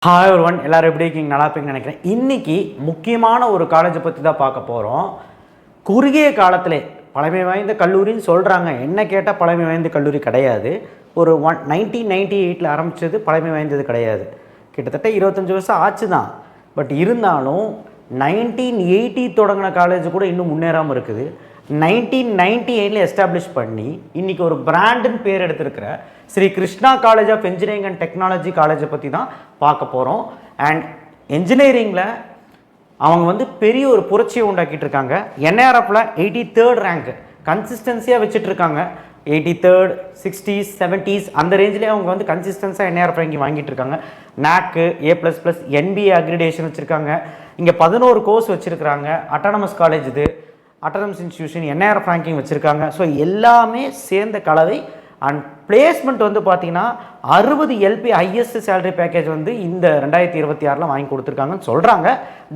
Hi ஒருவன் எல்லாரும் எப்படி இருக்கீங்க? நல்லா இருப்பீங்கன்னு நினைக்கிறேன். இன்றைக்கி முக்கியமான ஒரு காலேஜை பற்றி தான் பார்க்க போகிறோம். குறுகிய காலத்திலே பழமை வாய்ந்த கல்லூரின்னு சொல்கிறாங்க. என்ன கேட்டால் பழமை வாய்ந்த கல்லூரி கிடையாது. ஒரு 1998 ஆரம்பித்தது பழமை வாய்ந்தது கிடையாது. கிட்டத்தட்ட 25 வருஷம் ஆச்சு தான். பட் இருந்தாலும் 1980 தொடங்கின காலேஜ் கூட இன்னும் முன்னேறாமல் இருக்குது. 1998 எஸ்டாப்ளிஷ் பண்ணி இன்றைக்கி ஒரு பிராண்டுன்னு பேர் எடுத்திருக்கிற Sri Krishna college of engineering and technology காலேஜை பற்றி தான் பார்க்க போகிறோம். அண்ட் என்ஜினியரிங்கில் அவங்க பெரிய ஒரு புரட்சியை உண்டாக்கிட்டு இருக்காங்க. என்ஆர்எஃப்பில் 83rd rank கன்சிஸ்டன்சியாக வச்சுட்ருக்காங்க. 83rd 60s 70s அந்த ரேஞ்சிலே அவங்க கன்சிஸ்டன்ஸாக என்ஆர்எஃப் ரேங்கிங் வாங்கிட்டு இருக்காங்க. நாக்கு A++ NBA அக்ரிடேஷன் வச்சுருக்காங்க. இங்கே 11 கோர்ஸ் வச்சுருக்கிறாங்க. அட்டானமஸ் காலேஜ் இது, அட்டானமஸ் இன்ஸ்டியூஷன், என்ஆர்எஃப் ரேங்கிங் வச்சுருக்காங்க. ஸோ எல்லாமே சேர்ந்த கலவை. அண்ட் பிளேஸ்மெண்ட் பார்த்தீங்கன்னா 60 LP ஹையஸ்ட் சேலரி பேக்கேஜ் இந்த 2026 வாங்கி கொடுத்துருக்காங்கன்னு சொல்கிறாங்க.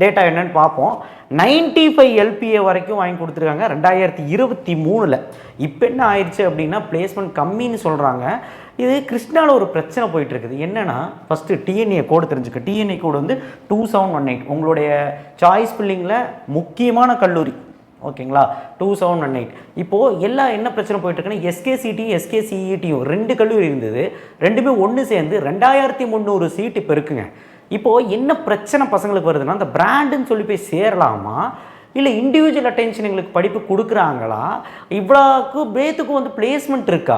டேட்டா என்னன்னு பார்ப்போம். 95 LPA வரைக்கும் வாங்கி கொடுத்துருக்காங்க 2023. இப்போ என்ன ஆயிடுச்சு அப்படின்னா பிளேஸ்மெண்ட் கம்மின்னு சொல்கிறாங்க. இது கிருஷ்ணாவில் ஒரு பிரச்சனை போயிட்டுருக்குது. என்னென்னா ஃபஸ்ட்டு டிஎன்ஏ கோடு தெரிஞ்சுக்க. டிஎன்ஏ கோடு 2718 உங்களுடைய சாய்ஸ் ஃபில்லிங்கில் முக்கியமான கல்லூரி. ஓகேங்களா? 2718. இப்போது எல்லாம் என்ன பிரச்சனை போயிட்டுருக்குன்னா SKCT SKCETயும் 2 கல்லூரி இருந்தது. ரெண்டுமே ஒன்று சேர்ந்து 2300 சீட்டு இப்போ இருக்குங்க. இப்போது என்ன பிரச்சனை பசங்களுக்கு வருதுன்னா, அந்த பிராண்டுன்னு சொல்லி போய் சேரலாமா, இல்லை இண்டிவிஜுவல் அட்டென்ஷன் எங்களுக்கு படிப்பு கொடுக்குறாங்களா, இவ்வளோக்கு பேத்துக்கும் பிளேஸ்மெண்ட் இருக்கா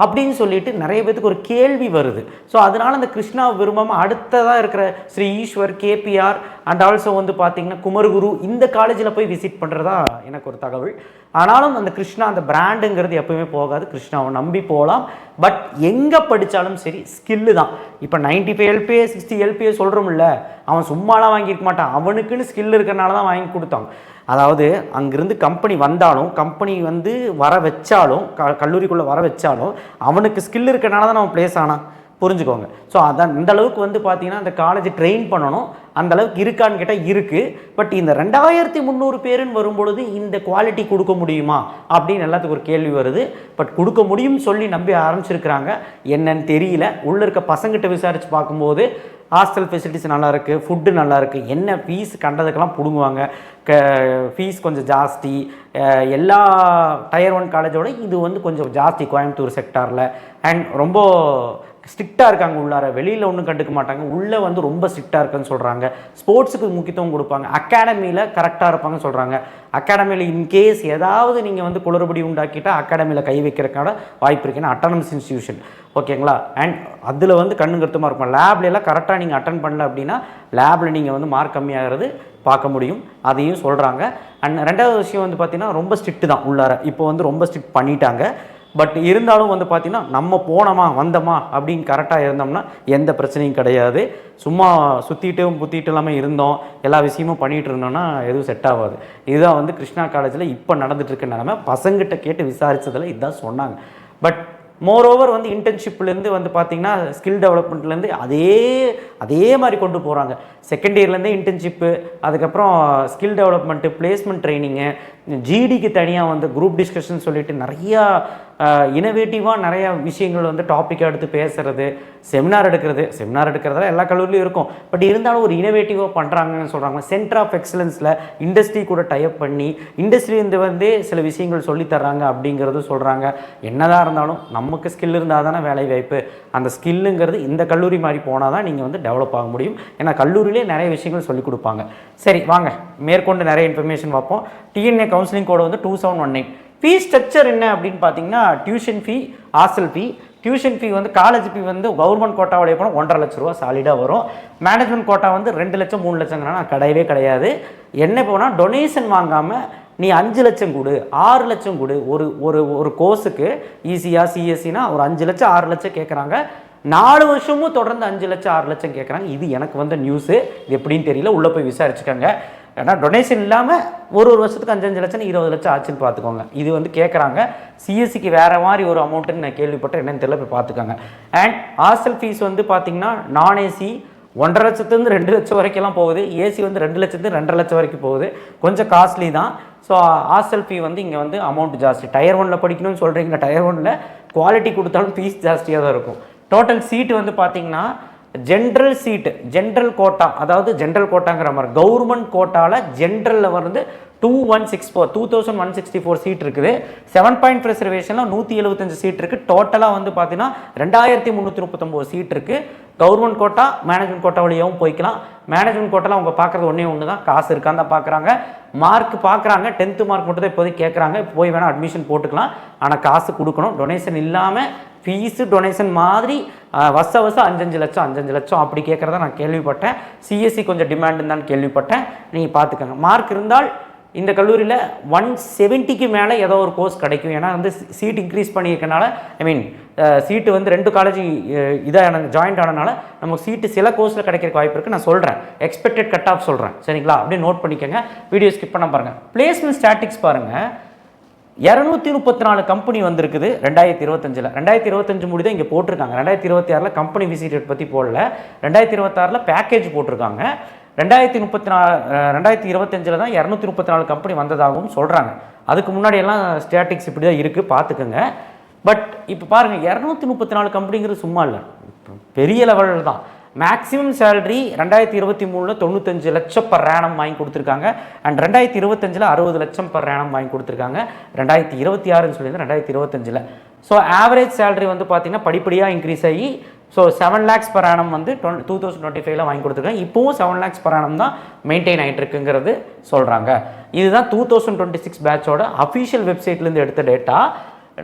அப்படின்னு சொல்லிட்டு நிறைய பேத்துக்கு ஒரு கேள்வி வருது. ஸோ அதனால் அந்த கிருஷ்ணாவை விரும்பாமல் அடுத்ததாக இருக்கிற Sri Eswar, KPR and also பார்த்திங்கன்னா குமரகுரு இந்த காலேஜில் போய் விசிட் பண்ணுறதா எனக்கு ஒரு தகவல். ஆனாலும் அந்த கிருஷ்ணா அந்த பிராண்டுங்கிறது எப்பவுமே போகாது. கிருஷ்ணாவை நம்பி போகலாம். பட் எங்கே படித்தாலும் சரி ஸ்கில்லு தான். இப்போ 95 LPA 60 LPA சொல்கிறோம்ல, அவன் சும்மாலாம் வாங்கியிருக்க மாட்டான். அவனுக்குன்னு ஸ்கில் இருக்கிறனால தான் வாங்கி கொடுத்தாங்க. அதாவது அங்கேருந்து கம்பெனி வந்தாலும், கம்பெனி வர வச்சாலும், கல்லூரிக்குள்ளே வர வச்சாலும் அவனுக்கு ஸ்கில் இருக்கிறனால தான் அவன் பிளேஸ் ஆனான். புரிஞ்சுக்கோங்க. ஸோ அதான் இந்த அளவுக்கு பார்த்தீங்கன்னா அந்த காலேஜ் ட்ரெயின் பண்ணணும். அந்த அளவுக்கு இருக்கான்னு கேட்டால் இருக்குது. பட் இந்த 2300 பேருன்னு வரும்பொழுது இந்த குவாலிட்டி கொடுக்க முடியுமா அப்படின்னு எல்லாத்துக்கும் ஒரு கேள்வி வருது. பட் கொடுக்க முடியும்னு சொல்லி நம்பி ஆரம்பிச்சிருக்கிறாங்க. என்னன்னு தெரியல. உள்ளே இருக்க பசங்கிட்ட விசாரித்து பார்க்கும்போது ஹாஸ்டல் ஃபெசிலிட்டிஸ் நல்லாயிருக்கு, ஃபுட்டு நல்லாயிருக்கு. என்ன ஃபீஸ் கண்டதுக்கெல்லாம் பிடுங்குவாங்க. ஃபீஸ் கொஞ்சம் ஜாஸ்தி. எல்லா Tier 1 காலேஜோட இது கொஞ்சம் ஜாஸ்தி கோயம்புத்தூர் செக்டாரில். அண்ட் ரொம்ப ஸ்ட்ரிக்டாக இருக்காங்க. உள்ளார வெளியில் ஒன்றும் கண்டுக்க மாட்டாங்க. உள்ளே ரொம்ப ஸ்ட்ரிக்டாக இருக்குன்னு சொல்கிறாங்க. ஸ்போர்ட்ஸுக்கு முக்கியத்துவம் கொடுப்பாங்க. அகாடமியில் கரெக்டாக இருப்பாங்கன்னு சொல்கிறாங்க. அகாடமியில் இன்கேஸ் ஏதாவது நீங்கள் குளறுபடி உண்டாக்கிட்டால் அகாடமியில் கை வைக்கிறதுக்கான வாய்ப்பு இருக்குன்னா அட்டானமஸ் இன்ஸ்டியூஷன். ஓகேங்களா? அண்ட் அதில் கண்ணு கருத்துமாக இருக்கும். லேப்லாம் கரெக்டாக நீங்கள் அட்டன் பண்ணல அப்படின்னா லேபில் நீங்கள் மார்க் கம்மியாகிறது பார்க்க முடியும். அதையும் சொல்கிறாங்க. அண்ட் ரெண்டாவது விஷயம் பார்த்தீங்கன்னா ரொம்ப ஸ்ட்ரிக்ட் தான் உள்ளார. இப்போ ரொம்ப ஸ்ட்ரிக்ட் பண்ணிட்டாங்க. பட் இருந்தாலும் பார்த்தீங்கன்னா நம்ம போனோமா வந்தோமா அப்படின்னு கரெக்டாக இருந்தோம்னா எந்த பிரச்சனையும் கிடையாது. சும்மா சுற்றிட்டும் புத்திட்டு இல்லாமல் இருந்தோம், எல்லா விஷயமும் பண்ணிகிட்டு இருந்தோம்னா எதுவும் செட் ஆகாது. இதுதான் கிருஷ்ணா காலேஜில் இப்போ நடந்துகிட்ருக்க நிலமை. பசங்கிட்ட கேட்டு விசாரித்ததில் இதுதான் சொன்னாங்க. பட் மோரோவர் இன்டர்ன்ஷிப்லேருந்து பார்த்தீங்கன்னா ஸ்கில் டெவலப்மெண்ட்லேருந்து அதே மாதிரி கொண்டு போகிறாங்க. செகண்ட் இயர்லேருந்தே இன்டர்ன்ஷிப்பு, அதுக்கப்புறம் ஸ்கில் டெவலப்மெண்ட்டு, பிளேஸ்மெண்ட் ட்ரைனிங்கு, ஜிடிக்கு தனியாக குரூப் டிஸ்கஷன் சொல்லிட்டு நிறையா இனோவேட்டிவாக நிறையா விஷயங்கள் டாப்பிக்காக எடுத்து பேசுகிறது, செமினார் எடுக்கிறதுல எல்லா கல்லூரிலையும் இருக்கும். பட் இருந்தாலும் ஒரு இனோவேட்டிவாக பண்ணுறாங்கன்னு சொல்கிறாங்க. சென்டர் ஆஃப் எக்ஸலன்ஸில் இண்டஸ்ட்ரி கூட டைப் பண்ணி இண்டஸ்ட்ரி சில விஷயங்கள் சொல்லித்தர்றாங்க அப்படிங்கிறது சொல்கிறாங்க. என்னதான் இருந்தாலும் நமக்கு ஸ்கில் இருந்தால் தானே வேலை வாய்ப்பு. அந்த ஸ்கில்லுங்கிறது இந்த கல்லூரி மாதிரி போனால் தான் நீங்கள் டெவலப் ஆக முடியும். ஏன்னா கல்லூரியிலே நிறைய விஷயங்கள் சொல்லிக் கொடுப்பாங்க. சரி வாங்க மேற்கொண்டு நிறைய இன்ஃபர்மேஷன் பார்ப்போம். DNA counselling code 2718. Fee structure என்ன அப்படின்னு பார்த்தீங்கன்னா tuition fee, hostel fee. Tuition fee college fee government கோட்டாவோடைய போனால் 1.5 லட்ச ரூபா சாலிடாக வரும். மேனேஜ்மெண்ட் கோட்டா 2 லட்சம் 3 லட்சங்கிறனா கிடையவே கிடையாது. என்ன போனால் டொனேஷன் வாங்காமல் நீ 5 லட்சம் கொடு, 6 லட்சம் கொடு. ஒரு கோர்ஸுக்கு ஈஸியாக சிஎஸ்சினா ஒரு 5 லட்சம் 6 லட்சம் கேட்குறாங்க. 4 வருஷமும் தொடர்ந்து 5 லட்சம் 6 லட்சம் கேட்குறாங்க. இது எனக்கு நியூஸு. இது எப்படின்னு தெரியல. உள்ளே போய் விசாரிச்சுக்கோங்க. ஏன்னா டொனேஷன் இல்லாமல் ஒரு வருஷத்துக்கு 5 லட்சம் 20 லட்சம் ஆச்சுன்னு பார்த்துக்கோங்க. இது கேட்குறாங்க. சிஎஸ்சிக்கு வேறு மாதிரி ஒரு அமௌண்ட்டுன்னு நான் கேள்விப்பட்டேன். என்னன்னு தெரியல, போய் பார்த்துக்கோங்க. அண்ட் ஹாஸ்டல் ஃபீஸ் பார்த்தீங்கன்னா நான் ஏசி 1.5 லட்சத்துலேருந்து 2 லட்சம் வரைக்கும்லாம் போகுது. ஏசி 2 லட்சத்துலேருந்து 2.5 லட்சம் வரைக்கும் போகுது. கொஞ்சம் காஸ்ட்லி தான். ஸோ ஹாஸ்டல் ஃபீ இங்கே அமௌண்ட் ஜாஸ்தி. Tier 1 படிக்கணும்னு சொல்கிறீங்க. Tier 1 குவாலிட்டி கொடுத்தாலும் ஃபீஸ் ஜாஸ்தியாக தான் இருக்கும். டோட்டல் சீட்டு பார்த்தீங்கன்னா ஜென்ரல் சீட்டு, ஜென்ரல் கோட்டா, அதாவது ஜென்ரல் கோட்டாங்கிற மாதிரி கவர்மெண்ட் கோட்டாவில் ஜென்ரலில் வந்து 2164 சீட் இருக்குது. 7 ரிசர்வேஷனில் 175 சீட் இருக்குது. டோட்டலாக வந்து பார்த்தீங்கன்னா 2339 சீட் இருக்குது. கவர்மெண்ட் கோட்டா மேனேஜ்மெண்ட் கோட்டா வழியாகவும் போய்க்கலாம். மேனேஜ்மெண்ட் கோட்டாவில் அவங்க பார்க்குறது ஒன்று தான், காசு இருக்கான்னு தான் பார்க்குறாங்க. மார்க் பார்க்குறாங்க, 10th மார்க் மட்டும் தான் இப்போதைக்கு கேட்குறாங்க. போய் வேணால் அட்மிஷன் போட்டுக்கலாம், ஆனால் காசு கொடுக்கணும். டொனேஷன் இல்லாமல் ஃபீஸு டொனேஷன் மாதிரி வருஷம் 5 லட்சம் அப்படி கேட்குறத நான் கேள்விப்பட்டேன். சிஎஸ்சி கொஞ்சம் டிமாண்ட் தான் கேள்விப்பட்டேன். நீங்கள் பார்த்துக்கோங்க. மார்க் இருந்தால் இந்த கல்லூரியில் 170க்கு மேலே ஏதோ ஒரு கோர்ஸ் கிடைக்கும். ஏன்னா வந்து சீட் இன்க்ரீஸ் பண்ணியிருக்கனால, சீட்டு வந்து 2 காலேஜ் இதாக ஜாயின்ட் ஆனதுனால நமக்கு சீட்டு சில கோர்ஸில் கிடைக்கிறக்கு வாய்ப்பு இருக்குது. நான் சொல்கிறேன், எக்ஸ்பெக்டட் கட் ஆஃப் சொல்கிறேன், சரிங்களா? அப்படியே நோட் பண்ணிக்கோங்க, வீடியோ ஸ்கிப் பண்ண பாருங்கள். பிளேஸ்மெண்ட் ஸ்டாட்டிக்ஸ் பாருங்கள். 234 கம்பெனி வந்திருக்குது 2025. 2025 முடிதான் இங்கே போட்டிருக்காங்க. 2026 கம்பெனி விசிட் பற்றி போடல. 2026 பேக்கேஜ் போட்டிருக்காங்க. 2025 தான் 234 கம்பெனி வந்ததாகவும் சொல்கிறாங்க. அதுக்கு முன்னாடியெல்லாம் ஸ்டாட்டிக்ஸ் இப்படி தான் இருக்குது, பார்த்துக்கோங்க. பட் இப்போ பாருங்கள், 234 கம்பெனிங்கிறது சும்மா இல்லை, பெரிய லெவலில் தான். மேக்ஸிமம் சேலரி 2023 95 லட்சம் பர் ஆனம் வாங்கி கொடுத்துருக்காங்க. அண்ட் 2025 60 லட்சம் பர் ஆனம் வாங்கி கொடுத்துருக்காங்க. 2026 சொல்லியிருந்தேன், 2025. ஸோ ஆவரேஜ் சேலரி வந்து பார்த்திங்கன்னா படிப்படியாக இன்க்ரீஸ் ஆகி ஸோ 7 lakhs பர் ஆனம் வந்து 2025 வாங்கி கொடுத்துருக்காங்க. இப்போவும் 7 lakhs பர் ஆனம் தான் மெயின்டைன் ஆகிட்டு இருக்குங்கிறது சொல்கிறாங்க. இதுதான் 2026 பேட்சோட அஃபீஷியல் வெப்சைட்லேருந்து எடுத்த டேட்டா.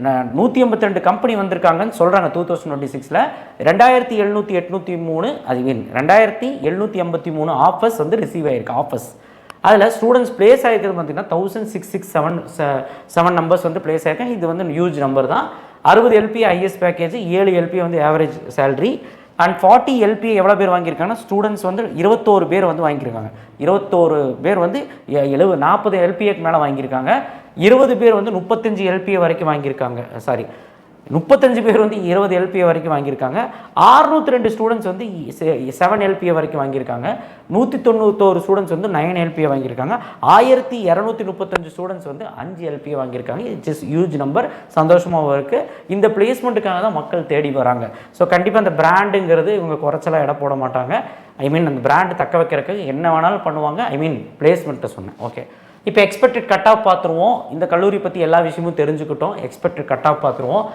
182 கம்பெனி வந்திருக்காங்கன்னு சொல்கிறாங்க 2026. 2783 அது மீன் 2783 ஆஃபர்ஸ் வந்து ரிசீவ் ஆகிருக்கு. ஆஃபர்ஸ் அதில் ஸ்டூடெண்ட்ஸ் பிளேஸ் ஆகிருக்கிறது பார்த்தீங்கன்னா 1667 நம்பர்ஸ் வந்து பிளேஸ் ஆகிருக்காங்க. இது வந்து ஹியூஜ் நம்பர் தான். 60 LPA ஐஎஸ் பேக்கேஜ், 7 LPA வந்து ஆவரேஜ் சேலரி. அண்ட் 40 LPA எவ்வளோ பேர் வாங்கியிருக்காங்கன்னா ஸ்டூடெண்ட்ஸ் வந்து 21 பேர் வந்து வாங்கியிருக்காங்க. 21 பேர் வந்து 40 LPAக்கு மேலே வாங்கியிருக்காங்க. 20 பேர் வந்து 35 LPA வரைக்கும் வாங்கியிருக்காங்க. 35 பேர் வந்து 20 LPA வரைக்கும் வாங்கியிருக்காங்க. 602 ஸ்டூடெண்ட்ஸ் வந்து 7 LPA வரைக்கும் வாங்கியிருக்காங்க. 191 ஸ்டூடெண்ட்ஸ் வந்து 9 LPA வாங்கியிருக்காங்க. 1235 ஸ்டூடெண்ட்ஸ் வந்து 5 LPA வாங்கியிருக்காங்க. இட்ஸ் இஸ் ஹியூஜ் நம்பர், சந்தோஷமாகவும் இருக்குது. இந்த பிளேஸ்மெண்ட்டுக்காக தான் மக்கள் தேடி வராங்க. ஸோ கண்டிப்பாக அந்த பிராண்டுங்கிறது இவங்க குறைச்சலாக இடம் போட மாட்டாங்க. அந்த பிராண்டு தக்க வைக்கிறதுக்கு என்ன வேணாலும் பண்ணுவாங்க. பிளேஸ்மெண்ட்டை சொன்னேன். ஓகே, இப்போ எக்ஸ்பெக்டட் கட் ஆஃப் பார்த்துருவோம். இந்த கல்லூரி பற்றி எல்லா விஷயமும் தெரிஞ்சுக்கிட்டோம். எக்ஸ்பெக்டட் கட் ஆஃப் பார்த்துருவோம்.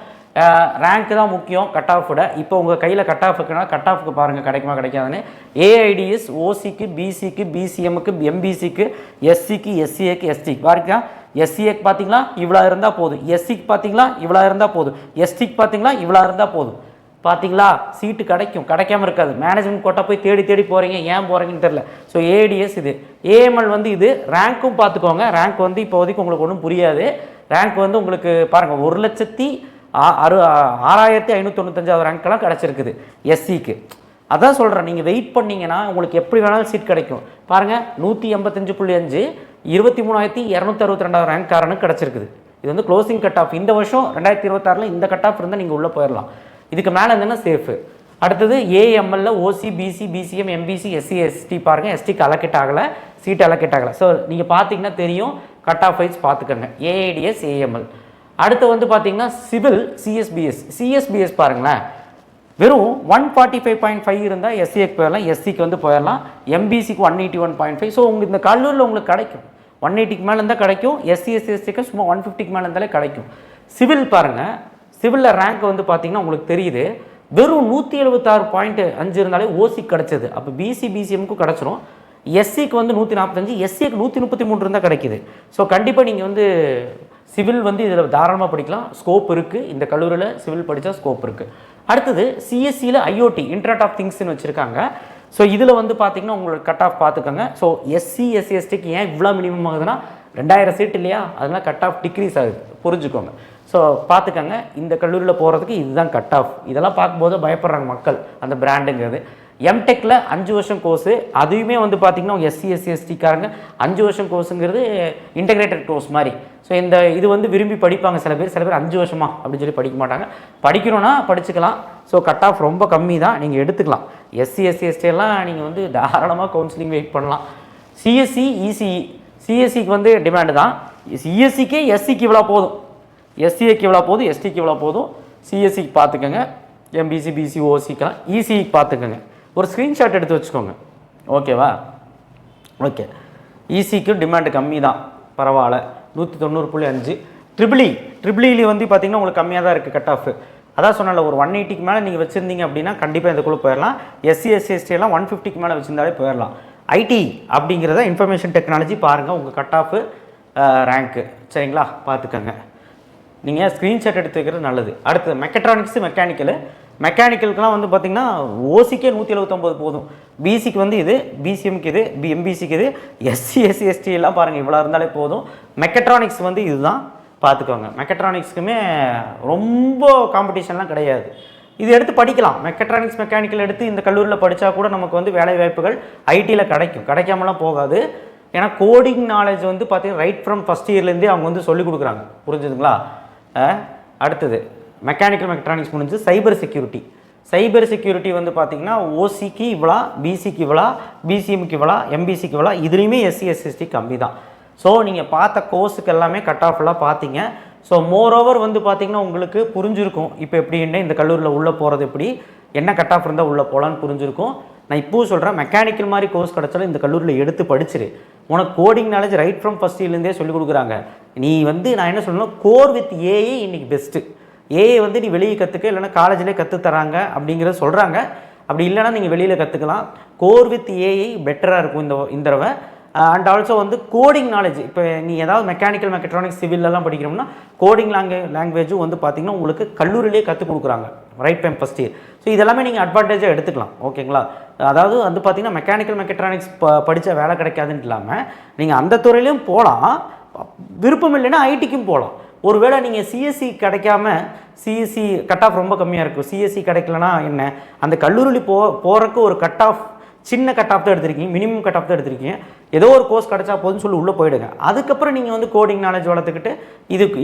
ரேங்க் தான் முக்கியம் கட் ஆஃப் விட. இப்போ உங்கள் கையில் கட் ஆஃப் இருக்குன்னா கட் ஆஃப்க்கு பாருங்கள் கிடைக்குமா கிடைக்காதுன்னு. ஏஐடிஎஸ் ஓசிக்கு, பிசிக்கு, பிசிஎம்முக்கு, எம்பிசிக்கு, எஸ்சிக்கு, எஸ்சிஏக்கு, எஸ்டிக்கு பாருங்க. எஸ்சிஏக்கு பார்த்தீங்களா இவ்வளோ இருந்தால் போதும், எஸ்சிக்கு பார்த்தீங்களா இவ்வளோ இருந்தால் போதும், எஸ்டிக்கு பார்த்தீங்களா இவ்வளோ இருந்தால் போதும். பார்த்தீங்களா, சீட்டு கிடைக்கும், கிடைக்காம இருக்காது. மேனேஜ்மெண்ட் கோட்டா போய் தேடி போகிறீங்க, ஏன் போகிறீங்கன்னு தெரில. ஸோ ஏடிஎஸ் இது, ஏஎம்எல் வந்து இது. ரேங்க்கும் பார்த்துக்கோங்க. ரேங்க் வந்து இப்போதைக்கு உங்களுக்கு ஒன்றும் புரியாது. ரேங்க் வந்து உங்களுக்கு பாருங்கள் 1,06,595 ரேங்க்கெல்லாம் கிடச்சிருக்குது எஸ்சிக்கு. அதான் சொல்கிறேன், நீங்கள் வெயிட் பண்ணிங்கன்னா உங்களுக்கு எப்படி வேணாலும் சீட் கிடைக்கும். பாருங்கள் 185.5 23,262 ரேங்க்காரனுக்கு கிடச்சிருக்குது. இது வந்து க்ளோசிங் கட் ஆஃப். இந்த வருஷம் 2026 இந்த கட் ஆஃப் இருந்தால் நீங்கள் உள்ளே போயிடலாம். இதுக்கு மேலே இருந்ததுன்னா சேஃபு. அடுத்தது ஏஎம்எல்ல OC, BC, BCM, MBC, SC, ST பாருங்கள். எஸ்டிக்கு அலோகேட் ஆகலை, சீட் அலோகேட் ஆகலை. ஸோ நீங்கள் பார்த்தீங்கன்னா தெரியும், கட் ஆஃப் வைஸ் பார்த்துக்கோங்க. AIDS, AML. அடுத்து வந்து பார்த்தீங்கன்னா சிவில், சிஎஸ்பிஎஸ் பாருங்களேன். வெறும் 145.5 இருந்தால் எஸ்சிக்கு போயிடலாம், எஸ்சிக்கு வந்து போயிடலாம். எம்பிசிக்கு 181.5. ஸோ உங்களுக்கு இந்த கல்லூரியில் உங்களுக்கு கிடைக்கும். 180க்கு மேலே இருந்தால் கிடைக்கும். எஸ்சிக்கு சும்மா 150க்கு மேலே இருந்தாலே கிடைக்கும். சிவில் பாருங்கள், சிவிலில் ரேங்க் வந்து பார்த்தீங்கன்னா உங்களுக்கு தெரியுது. வெறும் 176.5 இருந்தாலே ஓசிக்கு கிடச்சிது. அப்போ பிசி, பிசிஎம்க்கு கிடச்சிரும். எஸ்சிக்கு வந்து 145, எஸ்சிக்கு 133 இருந்தால் கிடைக்கிது. ஸோ கண்டிப்பாக நீங்கள் வந்து சிவில் வந்து இதில் தாராளமாக படிக்கலாம். ஸ்கோப் இருக்குது. இந்த கல்லூரியில் சிவில் படித்தா ஸ்கோப் இருக்குது. அடுத்தது சிஎஸ்சியில் ஐஓடி, இன்டர்நெட் ஆஃப் திங்ஸ்னு வச்சுருக்காங்க. ஸோ இதில் வந்து பார்த்திங்கன்னா உங்களோட கட் ஆஃப் பார்த்துக்கோங்க. ஸோ எஸ்சி, எஸ்சி, எஸ்டிக்கு ஏன் இவ்வளோ மினிமம் ஆகுதுன்னா 2000 சீட் இல்லையா, அதெல்லாம் கட் ஆஃப் டிக்ரீஸ் ஆகுது, புரிஞ்சுக்கோங்க. ஸோ பார்த்துக்கோங்க, இந்த கல்லூரியில் போகிறதுக்கு இதுதான் கட் ஆஃப். இதெல்லாம் பார்க்கும்போது பயப்படுறாங்க மக்கள், அந்த பிராண்டுங்கிறது. எம்டெக்கில் 5 வருஷம் கோர்ஸு, அதுவுமே வந்து பார்த்திங்கன்னா எஸ்சி, எஸ்சி, எஸ்டிக்காரங்க 5 வருஷம் கோர்ஸுங்கிறது இன்டெகிரேட்டட் கோர்ஸ் மாதிரி. ஸோ இந்த இது வந்து விரும்பி படிப்பாங்க சில பேர் 5 வருஷமா அப்படின்னு சொல்லி படிக்க மாட்டாங்க. படிக்கணும்னா படிச்சுக்கலாம். ஸோ கட் ஆஃப் ரொம்ப கம்மி தான், நீங்கள் எடுத்துக்கலாம். எஸ்சி, எஸ்சி, எஸ்டியெல்லாம் நீங்கள் வந்து தாராளமாக கவுன்சிலிங் வெயிட் பண்ணலாம். சிஎஸ்சி, இசிஇ, சிஎஸ்சிக்கு வந்து டிமாண்டு தான். சிஎஸ்சிக்கே எஸ்சிக்கு இவ்வளோ போதும், எஸ்சிஏக்கு இவ்வளோ போதும், எஸ்டிக்கு இவ்வளோ போதும். சிஎஸ்சிக்கு பார்த்துக்கோங்க. MBC, PC, ஓசிக்கெல்லாம். இசிஇக்கு பார்த்துக்கோங்க. ஒரு ஸ்க்ரீன்ஷாட் எடுத்து வச்சுக்கோங்க. ஓகேவா? ஓகே. ஈசிக்கும் டிமாண்டு கம்மி தான், பரவாயில்ல. 190.5. ட்ரிபிள்இ வந்து பார்த்திங்கன்னா உங்களுக்கு கம்மியாக தான் இருக்குது கட் ஆஃப். அதான் சொன்னால ஒரு 180க்கு மேலே நீங்கள் வச்சுருந்தீங்க அப்படின்னா கண்டிப்பாக இந்த குழு போயிடலாம். எஸ்சி எல்லாம் 150க்கு மேலே வச்சுருந்தாலே போயிடலாம். ஐடி அப்படிங்கிறத இன்ஃபர்மேஷன் டெக்னாலஜி பாருங்கள், உங்கள் கட் ஆஃபு ரேங்க்கு சரிங்களா, பார்த்துக்கோங்க. நீங்கள் ஸ்க்ரீன்ஷாட் எடுத்து வைக்கிறது நல்லது. அடுத்து மெக்கானிக்கலுக்கெலாம் வந்து பார்த்திங்கன்னா ஓசிக்கே 179 போதும். பிசிக்கு வந்து இது, பிசிஎம்க்கு இது, எம்பிசிக்கு இது, எஸ்சி எல்லாம் பாருங்கள் இவ்வளோ இருந்தாலே போதும். மெக்கட்ரானிக்ஸ் வந்து இதுதான், பார்த்துக்கோங்க. மெக்கட்ரானிக்ஸுக்குமே ரொம்ப காம்படிஷன்லாம் கிடையாது. இது எடுத்து படிக்கலாம். மெக்கானிக்கல் எடுத்து இந்த கல்லூரியில் படித்தா கூட நமக்கு வந்து வேலை வாய்ப்புகள் ஐடியில் கிடைக்காமலாம் போகாது. ஏன்னா கோடிங் நாலேஜ் வந்து பார்த்திங்கன்னா ரைட் ஃப்ரம் ஃபஸ்ட் இயர்லேருந்தே அவங்க வந்து சொல்லிக் கொடுக்குறாங்க. புரிஞ்சுதுங்களா? அடுத்தது மெக்கானிக்கல் முடிஞ்சு சைபர் செக்யூரிட்டி வந்து பார்த்திங்கன்னா ஓசிக்கு இவ்வளோ, பிசிக்கு இவ்வளோ, பிசிஎம்க்கு இவ்வளோ, எம்பிசிக்கு இவ்வளோ, இதுலேயுமே எஸ்சி கம்மி தான். ஸோ நீங்கள் பார்த்த கோர்ஸுக்கு எல்லாமே கட் ஆஃப்லாம் பார்த்தீங்க. ஸோ மோரோவர் வந்து பார்த்திங்கன்னா உங்களுக்கு புரிஞ்சிருக்கும் இப்போ எப்படின்னு இந்த கல்லூரியில் உள்ளே போகிறது எப்படி, என்ன கட் ஆஃப் இருந்தால் உள்ளே போகலான்னு புரிஞ்சிருக்கும். நான் இப்போவும் சொல்கிறேன், மெக்கானிக்கல் மாதிரி கோர்ஸ் கிடச்சாலும் இந்த கல்லூரியில் எடுத்து படிச்சிரு. உனக்கு coding knowledge right from first இயர்லேருந்தே சொல்லிக் கொடுக்குறாங்க. நீ வந்து நான் என்ன சொல்லணும், கோர் வித் ஏஐ இன்றைக்கி பெஸ்ட்டு. ஏஐ வந்து நீ வெளியே கற்றுக்க, இல்லைனா காலேஜ்லேயே கற்றுத்தராங்க அப்படிங்கிறத சொல்கிறாங்க. அப்படி இல்லைனா நீங்கள் வெளியில் கற்றுக்கலாம். கோர் வித் ஏஐ பெட்டராக இருக்கும் இந்த தடவை. அண்ட் ஆல்சோ வந்து கோடிங் நாலேஜ், இப்போ நீ ஏதாவது மெக்கானிக்கல் சிவிலெலாம் படிக்கிறோம்னா கோடிங் லாங்குவேஜும் வந்து பார்த்திங்கன்னா உங்களுக்கு கல்லூரியிலே கற்றுக் கொடுக்குறாங்க right time first year. So இதெல்லாமே நீங்கள் அட்வான்டேஜாக எடுத்துக்கலாம். ஓகேங்களா? அதாவது வந்து பார்த்திங்கன்னா மெக்கானிக்ஸ் படித்த வேலை கிடைக்காதுன்னு இல்லாமல் நீங்கள் அந்த துறையிலையும் போகலாம். விருப்பம் இல்லைன்னா ஐடிக்கும் போகலாம். ஒருவேளை நீங்கள் சிஎஸ்சி கிடைக்காம, சிஎஸ்சி கட் ஆஃப் ரொம்ப கம்மியாக இருக்கும், சிஎஸ்சி கிடைக்கலனா என்ன, அந்த கல்லூரியில் போகிறக்கு ஒரு கட் ஆஃப் சின்ன கட் ஆஃப் தான் எடுத்திருக்கீங்க, மினிமம் கட் ஆஃப் தான் எடுத்திருக்கீங்க, ஏதோ ஒரு கோர்ஸ் கிடச்சா போதுன்னு சொல்லி உள்ளே போயிடுங்க. அதுக்கப்புறம் நீங்கள் வந்து கோடிங் நாலேஜ் வளர்த்துக்கிட்டு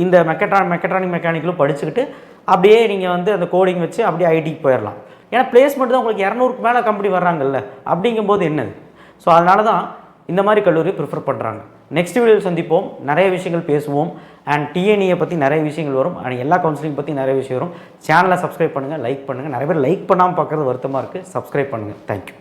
இந்த மெக்கானிக்கலும் படிச்சுக்கிட்டு அப்படியே நீங்கள் வந்து அந்த கோடிங் வச்சு அப்படியே ஐடிக்கு போயிடலாம். ஏன்னா பிளேஸ்மெண்ட் தான் உங்களுக்கு 200க்கு மேலே கம்பெனி வர்றாங்கல்ல, அப்படிங்கும்போது என்னது. ஸோ அதனால தான் இந்த மாதிரி கல்லூரி ப்ரிஃபர் பண்ணுறாங்க. நெக்ஸ்ட் வீடியோவில் சந்திப்போம், நிறைய விஷயங்கள் பேசுவோம். அண்ட் டிஎன்இயை பற்றி நிறைய விஷயங்கள் வரும், அண்ட் எல்லா கவுன்சிலிங் பற்றி நிறைய விஷயம் வரும். சேனலை சப்ஸ்கிரைப் பண்ணுங்கள், லைக் பண்ணுங்கள். நிறைய பேர் லைக் பண்ணாமல் பார்க்குறது வருத்தமாக இருக்குது. சப்ஸ்கிரைப் பண்ணுங்கள். தேங்க்யூ.